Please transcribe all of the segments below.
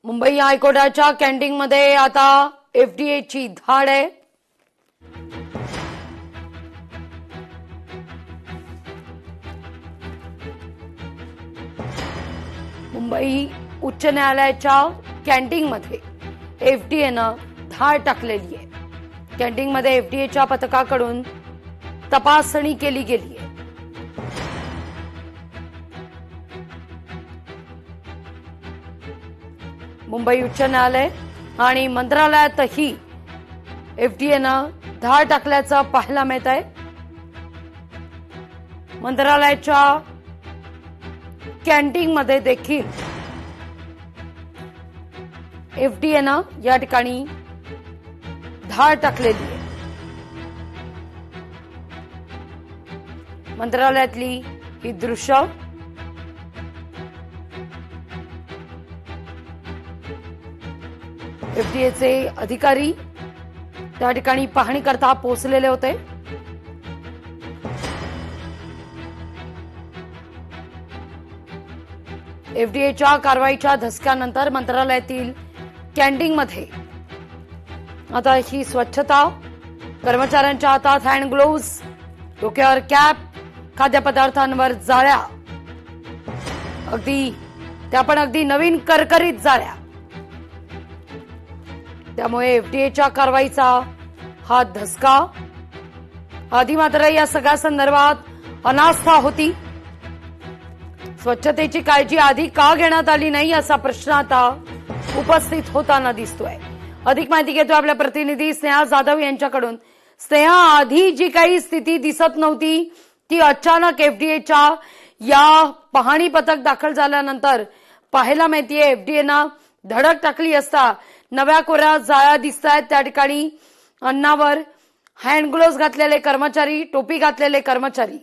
मुंबई हायकोर्टाच्या कॅन्टीनमध्ये आता एफडीएची धाड आहे. मुंबई उच्च न्यायालयाच्या कॅन्टीनमध्ये एफडीएनं धाड टाकलेली आहे. कॅन्टीनमध्ये एफडीएच्या पथकाकडून तपासणी केली गेली आहे. मुंबई उच्च न्यायालय आणि मंत्रालयातही एफडीएनं धाड टाकल्याचं पाहायला मिळत आहे. मंत्रालयाच्या कॅन्टीनमध्ये देखील एफडीएनं या ठिकाणी धाड टाकलेली आहे. मंत्रालयातली ही दृश्य एफडीएचे अधिकारी त्या ठिकाणी पाहणी करता पोहोचलेले होते. एफडीएच्या कारवाईच्या धसक्यानंतर मंत्रालयातील कॅन्टीनमध्ये आता ही स्वच्छता, कर्मचाऱ्यांच्या हातात हँड ग्लोव्ज, डोक्यावर कॅप, खाद्यपदार्थांवर जाळ्या, त्या पण अगदी नवीन करकरीत जाळ्या. त्यामुळे एफडीएच्या कारवाईचा हा धसका. आधी मात्र या सगळ्या संदर्भात अनास्था होती. स्वच्छतेची काळजी आधी का घेण्यात आली नाही असा प्रश्न आता उपस्थित होताना दिसतोय. अधिक माहिती घेतोय आपल्या प्रतिनिधी स्नेहा जाधव यांच्याकडून. स्नेहा, आधी जी काही स्थिती दिसत नव्हती ती अचानक एफडीएच्या या पाहणी पथक दाखल झाल्यानंतर पाहायला मिळतीये. एफडीएनं धडक टाकली असता नव्या कोऱ्या जाळ्या दिसत आहेत. त्या ठिकाणी अन्नावर हँड ग्लोव्ज घातलेले कर्मचारी, टोपी घातलेले कर्मचारी.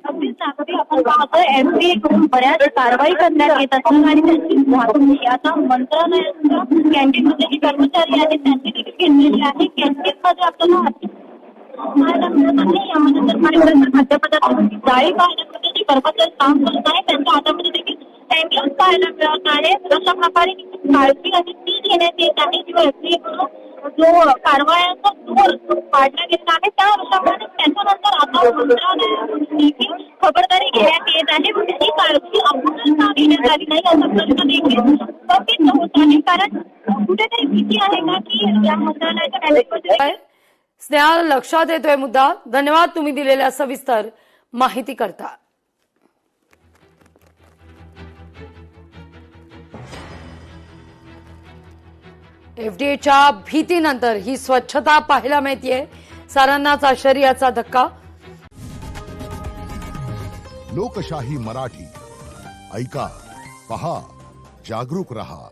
आपण पाहतोय एफडीए कडून बऱ्याच कारवाई करण्यात येत असतात आणि त्यांची वाहतूक आता मंत्रालयाच्या कॅन्टीनमध्ये जे कर्मचारी आहेत त्यांची देखील घेतलेली आहे. कॅन्टीनमध्ये आपल्याला यामध्ये तर खाद्यपदार्थांची जाळी पाहण्यामध्ये जे कर्मचारी काम करत आहेत त्यांच्या हातामध्ये देखील हँडग्लोव्ज पाहायला मिळत आहे. अशा प्रकारे काळजी आणि ती घेण्यात येत आहे. जो एफडीए कडून जो कारवायांचा जोर पाडला गेला आहे त्या अनुषंगाने त्याच्यानंतर आता मंत्रालयाकडून देखील खबरदारी घेण्यात येत आहे. म्हणजे ही काळजी अगोदर का घेण्यात आली नाही असा प्रश्न देखील उपस्थित होत आहे. कारण कुठेतरी भीती आहे का की या मंत्रालयाच्या कॅबिनेटमध्ये. स्नेहा, लक्षात येतोय मुद्दा. धन्यवाद तुम्ही दिलेल्या सविस्तर माहिती करता. एफडीएच्या भीतीनंतर ही स्वच्छता पाहायला मिळतेय. सारांनाच आश्चर्याचा धक्का. लोकशाही मराठी ऐका, पहा, जागरूक रहा.